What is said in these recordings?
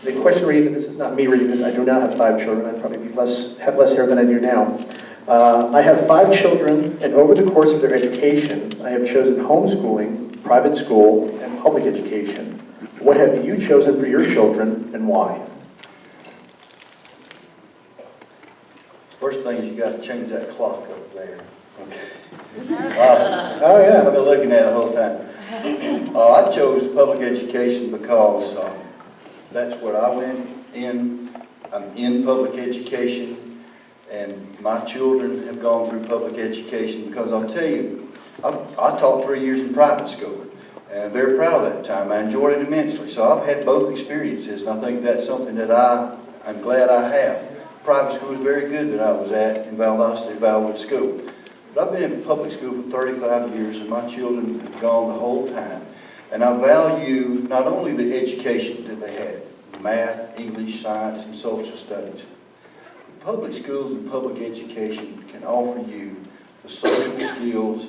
The question reads, and this is not me reading this, I do not have 5 children. I'd probably have less hair than I do now. I have 5 children, and over the course of their education, I have chosen homeschooling, private school, and public education. What have you chosen for your children, and why? First thing is you got to change that clock up there. Okay. Oh yeah. I've been looking at it the whole time. I chose public education because that's what I went in. I'm in public education, and my children have gone through public education because I'll tell you, I taught 3 years in private school, and I'm very proud of that time. I enjoyed it immensely. So I've had both experiences, and I think that's something that I'm glad I have. Private school was very good that I was at in Valdosta Valwood School. But I've been in public school for 35 years, and my children have gone the whole time. And I value not only the education that they had, math, English, science, and social studies. Public schools and public education can offer you the social skills,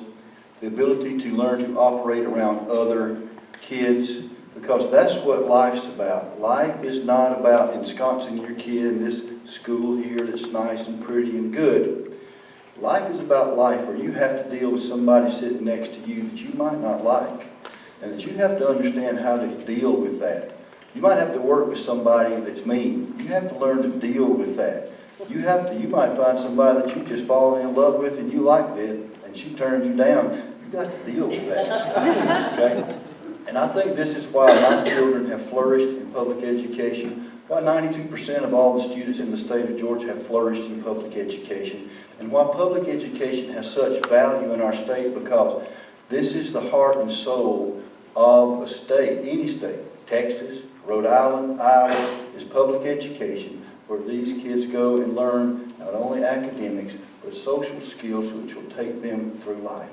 the ability to learn to operate around other kids, because that's what life's about. Life is not about ensconcing your kid in this school here that's nice and pretty and good. Life is about life, where you have to deal with somebody sitting next to you that you might not like, and that you have to understand how to deal with that. You might have to work with somebody that's mean. You have to learn to deal with that. You might find somebody that you just fallen in love with and you like that, and she turns you down. You got to deal with that. Okay? And I think this is why my children have flourished in public education. About 92% of all the students in the state of Georgia have flourished in public education. And why public education has such value in our state, because this is the heart and soul of a state, any state. Texas, Rhode Island, Iowa is public education, where these kids go and learn not only academics, but social skills which will take them through life.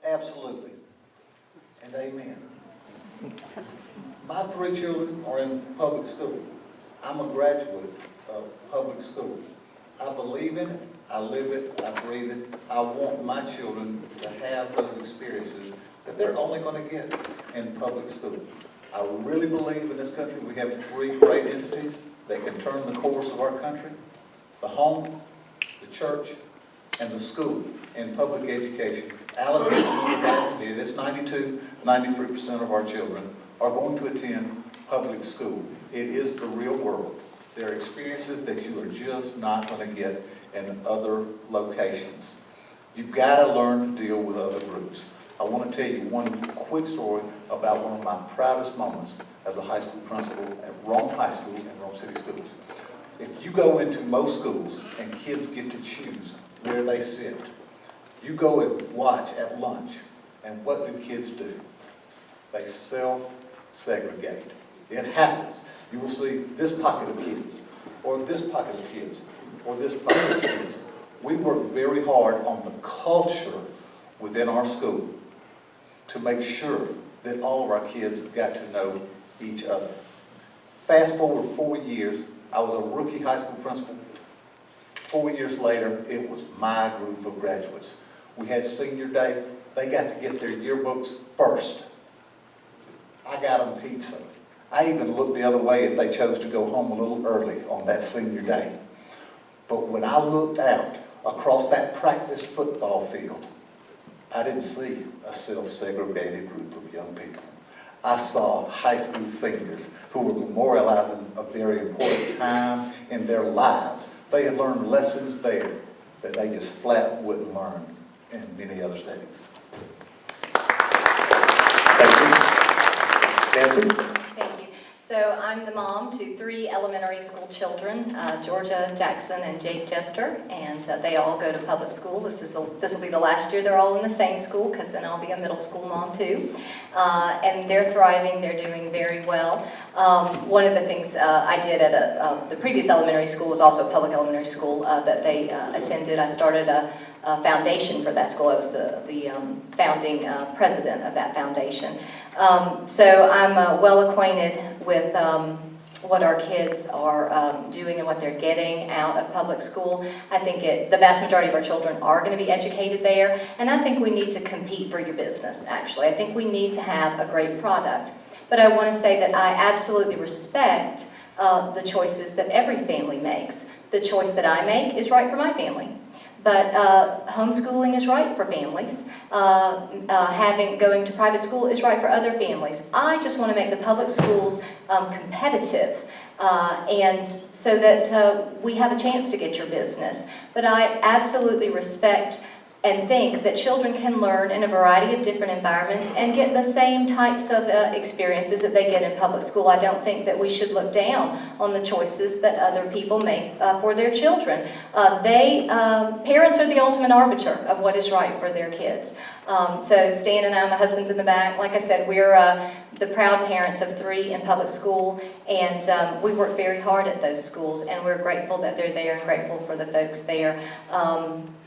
Absolutely. And amen. My 3 children are in public school. I'm a graduate of public school. I believe in it, I live it, I breathe it. I want my children to have those experiences that they're only going to get in public school. I really believe in this country we have 3 great entities that can turn the course of our country: the home, the church, and the school in public education. Alan mentioned about it, that's 93% of our children are going to attend public school. It is the real world. There are experiences that you are just not going to get in other locations. You've got to learn to deal with other groups. I want to tell you one quick story about one of my proudest moments as a high school principal at Rome High School and Rome City Schools. If you go into most schools and kids get to choose where they sit, you go and watch at lunch, and what do kids do? They self-segregate. It happens. You will see this pocket of kids, or this pocket of kids, or this pocket of kids. We work very hard on the culture within our school to make sure that all of our kids got to know each other. Fast forward 4 years, I was a rookie high school principal. 4 years later, it was my group of graduates. We had senior day. They got to get their yearbooks first. I got them pizza. I even looked the other way if they chose to go home a little early on that senior day. But when I looked out across that practice football field, I didn't see a self-segregated group of young people. I saw high school seniors who were memorializing a very important time in their lives. They had learned lessons there that they just flat wouldn't learn in many other settings. Thank you. Nancy? Thank you. So I'm the mom to 3 elementary school children, Georgia, Jackson, and Jake Jester, and they all go to public school. This will be the last year they're all in the same school, because then I'll be a middle school mom too. And they're thriving. They're doing very well. One of the things I did at the previous elementary school was also a public elementary school that they attended. I started a foundation for that school. I was the founding president of that foundation. So I'm well acquainted with what our kids are doing and what they're getting out of public school. I think the vast majority of our children are going to be educated there, and I think we need to compete for your business, actually. I think we need to have a great product. But I want to say that I absolutely respect the choices that every family makes. The choice that I make is right for my family. But homeschooling is right for families. Going to private school is right for other families. I just want to make the public schools competitive, and so that we have a chance to get your business. But I absolutely respect and think that children can learn in a variety of different environments and get the same types of experiences that they get in public school. I don't think that we should look down on the choices that other people make for their children. Parents are the ultimate arbiter of what is right for their kids. So Stan and I, my husband's in the back, like I said, we're the proud parents of 3 in public school, and we work very hard at those schools, and we're grateful that they're there and grateful for the folks there.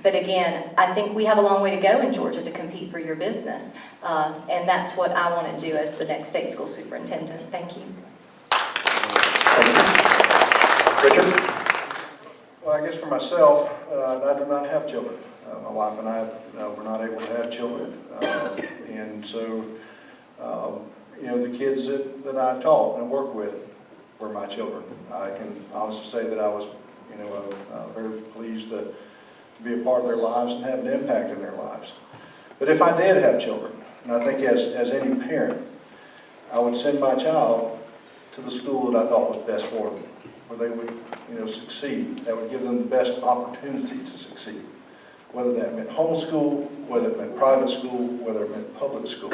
But again, I think we have a long way to go in Georgia to compete for your business, and that's what I want to do as the next state school superintendent. Thank you. Richard? Well, I guess for myself, I do not have children. My wife and I were not able to have children, and so the kids that I taught and worked with were my children. I can honestly say that I was very pleased to be a part of their lives and have an impact in their lives. But if I did have children, and I think as any parent, I would send my child to the school that I thought was best for them, where they would succeed. That would give them the best opportunity to succeed, whether that meant homeschool, whether it meant private school, whether it meant public school.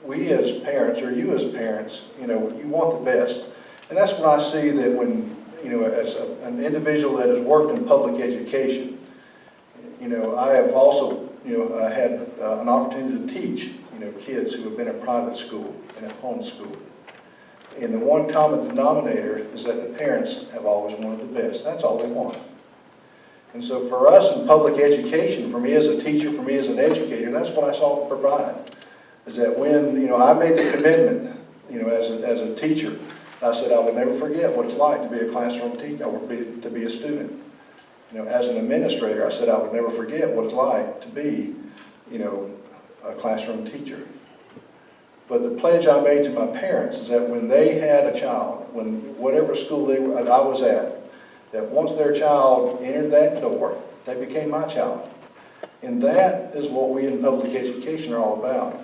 We as parents, or you as parents, you want the best. And that's when I see that when, as an individual that has worked in public education, I have also, had an opportunity to teach, kids who have been at private school and at homeschool. And the one common denominator is that the parents have always wanted the best. That's all they want. And so for us in public education, for me as a teacher, for me as an educator, that's what I sought to provide. Is that when, I made the commitment, as a teacher, I said I would never forget what it's like to be a classroom teacher, or to be a student. As an administrator, I said I would never forget what it's like to be, a classroom teacher. But the pledge I made to my parents is that when they had a child, whatever school I was at, that once their child entered that door, they became my child. And that is what we in public education are all about.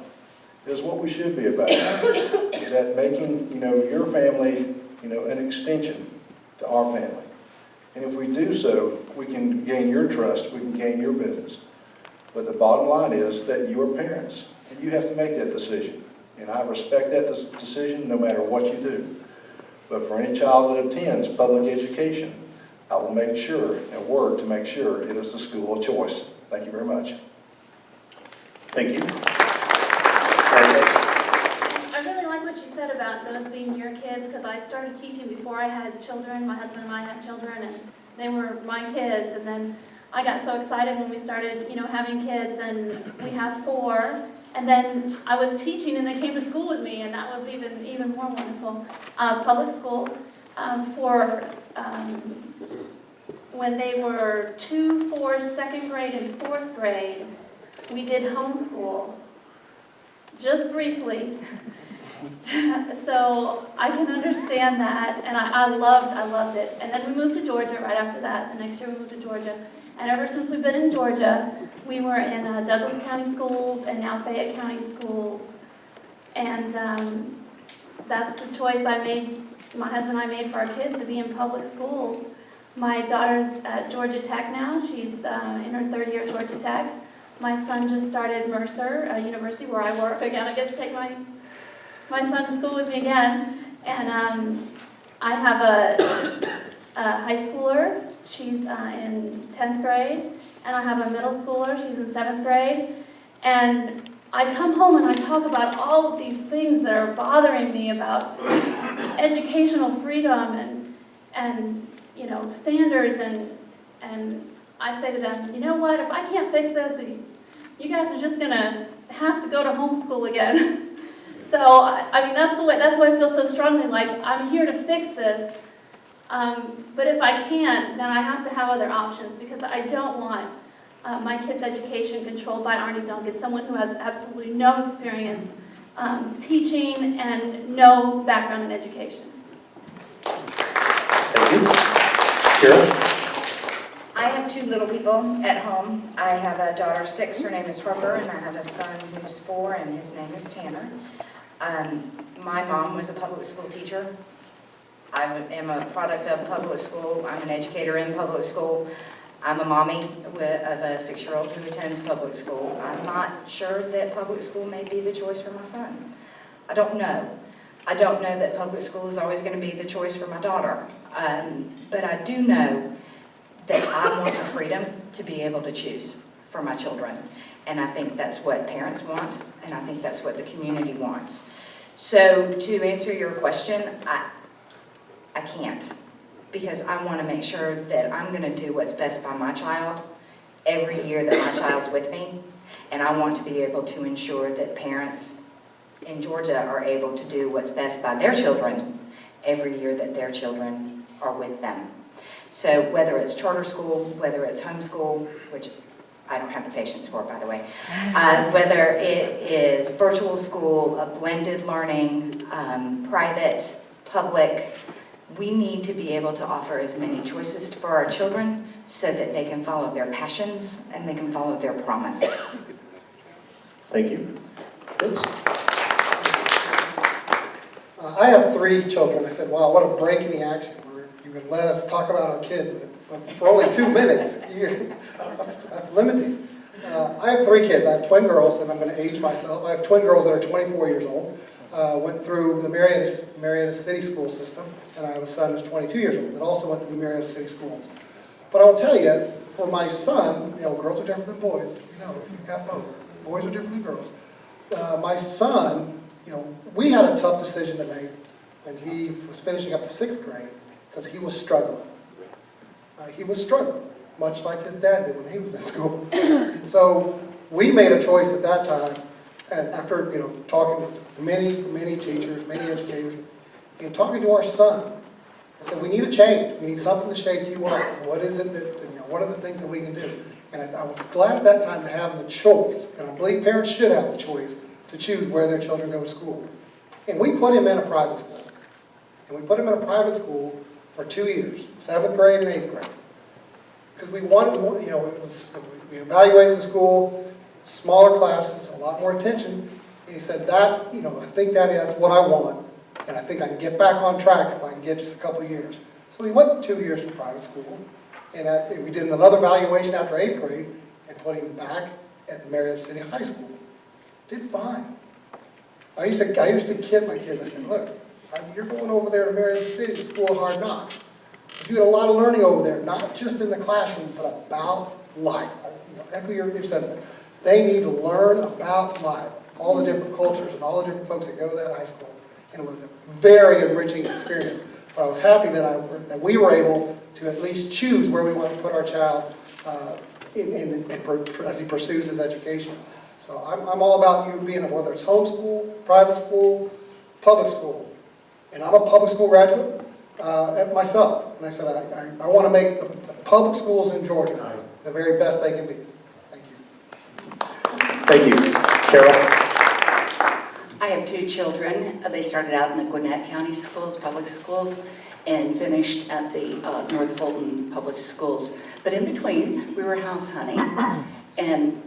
It is what we should be about. Is that making, your family, an extension to our family. And if we do so, we can gain your trust, we can gain your business. But the bottom line is that you are parents, and you have to make that decision. And I respect that decision no matter what you do. But for any child that attends public education, I will make sure and work to make sure it is the school of choice. Thank you very much. Thank you. I really like what you said about those being your kids, because I started teaching before I had children. My husband and I had children, and they were my kids. And then I got so excited when we started, having kids, and we have 4. And then I was teaching, and they came to school with me, and that was even more wonderful. Public school when they were 2, 4, 2nd grade, and 4th grade, we did homeschool, just briefly. So I can understand that, and I loved it. And then we moved to Georgia right after that. The next year we moved to Georgia. And ever since we've been in Georgia, we were in Douglas County schools and now Fayette County schools. And that's the choice my husband and I made for our kids, to be in public schools. My daughter's at Georgia Tech now. She's in her 3rd year at Georgia Tech. My son just started Mercer University, where I work. Again, I get to take my son to school with me again. And I have a high schooler. She's in 10th grade. And I have a middle schooler. She's in 7th grade. And I come home and I talk about all of these things that are bothering me about educational freedom and standards, and I say to them, you know what, if I can't fix this, you guys are just going to have to go to homeschool again. So, I mean, that's why I feel so strongly, like, I'm here to fix this, but if I can't, then I have to have other options, because I don't want my kid's education controlled by Arnie Duncan, someone who has absolutely no experience teaching and no background in education. Thank you. Kara? I have two little people at home. I have a daughter 6, her name is Harper, and I have a son who's 4, and his name is Tanner. My mom was a public school teacher. I am a product of public school. I'm an educator in public school. I'm a mommy of a 6-year-old who attends public school. I'm not sure that public school may be the choice for my son. I don't know. I don't know that public school is always going to be the choice for my daughter. But I do know that I want the freedom to be able to choose for my children. And I think that's what parents want, and I think that's what the community wants. So to answer your question, I can't, because I want to make sure that I'm going to do what's best by my child every year that my child's with me, and I want to be able to ensure that parents in Georgia are able to do what's best by their children every year that their children are with them. So whether it's charter school, whether it's homeschool, which I don't have the patience for, by the way, whether it is virtual school, a blended learning, private, public, we need to be able to offer as many choices for our children so that they can follow their passions and they can follow their promise. Thank you. Vince? I have 3 children. I said, wow, what a break in the action. You would let us talk about our kids, but for only 2 minutes, that's limiting. I have 3 kids. I have twin girls, and I'm going to age myself. I have twin girls that are 24 years old. Went through the Marietta City School system, and I have a son who's 22 years old that also went through the Marietta City Schools. But I'll tell you, for my son, girls are different than boys. If you've got both. Boys are different than girls. My son, we had a tough decision to make when he was finishing up the 6th grade, because he was struggling. He was struggling, much like his dad did when he was in school. And so we made a choice at that time, and after talking with many teachers, many educators, and talking to our son, I said, we need a change. We need something to shake you up. What is it that, what are the things that we can do? And I was glad at that time to have the choice, and I believe parents should have the choice to choose where their children go to school. And we put him in a private school. And we put him in a private school for 2 years, 7th grade and 8th grade. Because we wanted, we evaluated the school, smaller classes, a lot more attention. And he said, I think, Daddy, that's what I want. And I think I can get back on track if I can get just a couple of years. So we went 2 years to private school. And we did another evaluation after 8th grade and put him back at Marietta City High School. Did fine. I used to kid my kids. I said, look, you're going over there to Marietta City School of Hard Knocks. You get a lot of learning over there, not just in the classroom, but about life. Echo your sentiment. They need to learn about life, all the different cultures and all the different folks that go to that high school. And it was a very enriching experience. But I was happy that we were able to at least choose where we want to put our child as he pursues his education. So I'm all about you being, whether it's homeschool, private school, public school. And I'm a public school graduate myself. And I said, I want to make the public schools in Georgia the very best they can be. Thank you. Thank you. Carol? I have 2 children. They started out in the Gwinnett County Schools, public schools, and finished at the North Fulton Public Schools. But in between, we were house hunting. And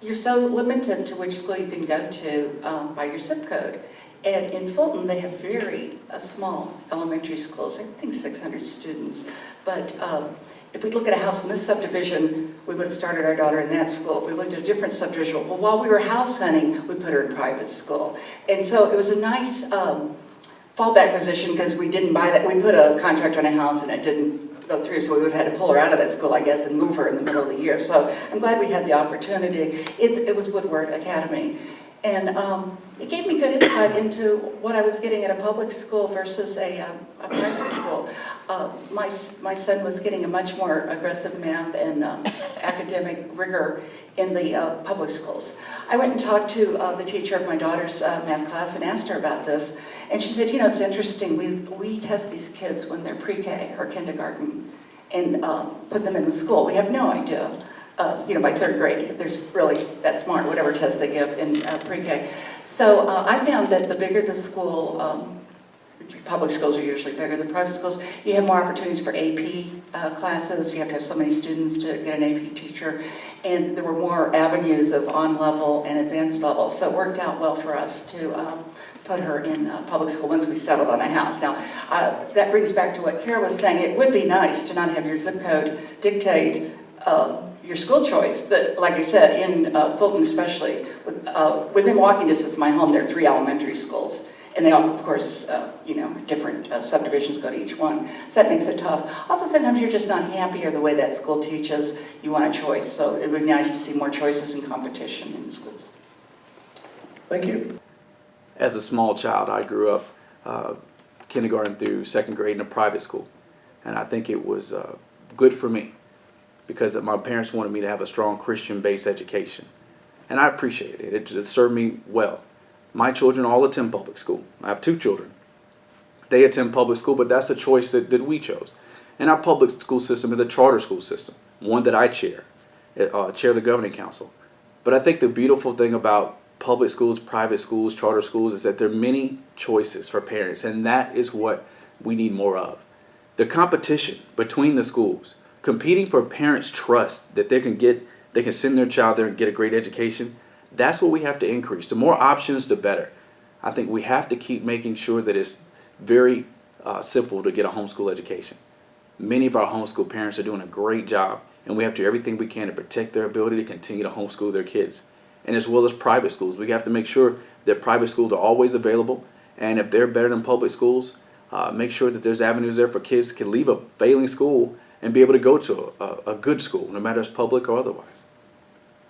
you're so limited to which school you can go to by your zip code. And in Fulton, they have very small elementary schools, I think 600 students. But if we look at a house in this subdivision, we would have started our daughter in that school. If we looked at a different subdivision, well, while we were house hunting, we put her in private school. And so it was a nice fallback position because we didn't buy that. We put a contract on a house and it didn't go through, so we would have had to pull her out of that school, I guess, and move her in the middle of the year. So I'm glad we had the opportunity. It was Woodward Academy. And it gave me good insight into what I was getting at a public school versus a private school. My son was getting a much more aggressive math and academic rigor in the public schools. I went and talked to the teacher of my daughter's math class and asked her about this. And she said, you know, it's interesting, we test these kids when they're pre-K or kindergarten and put them in the school. We have no idea. You know, by third grade, if they're really that smart, whatever test they give in pre-K. So I found that the bigger the school, public schools are usually bigger than private schools, you have more opportunities for AP classes, you have to have so many students to get an AP teacher, and there were more avenues of on-level and advanced level, so it worked out well for us to put her in public school once we settled on a house. Now, that brings back to what Kara was saying, it would be nice to not have your zip code dictate your school choice. That, like I said, in Fulton especially, within walking distance of my home, there are 3 elementary schools. And they all, of course, you know, different subdivisions go to each one. So that makes it tough. Also, sometimes you're just not happy or the way that school teaches. You want a choice. So it would be nice to see more choices and competition in the schools. Thank you. As a small child, I grew up kindergarten through 2nd grade in a private school. And I think it was good for me, because my parents wanted me to have a strong Christian-based education. And I appreciate it. It served me well. My children all attend public school. I have 2 children. They attend public school, but that's a choice that we chose. And our public school system is a charter school system, one that I chair the governing council. But I think the beautiful thing about public schools, private schools, charter schools is that there are many choices for parents, and that is what we need more of. The competition between the schools, competing for parents' trust that they can send their child there and get a great education, that's what we have to increase. The more options, the better. I think we have to keep making sure that it's very simple to get a homeschool education. Many of our homeschool parents are doing a great job, and we have to do everything we can to protect their ability to continue to homeschool their kids. And as well as private schools, we have to make sure that private schools are always available, and if they're better than public schools, make sure that there's avenues there for kids to leave a failing school and be able to go to a good school, no matter if it's public or otherwise.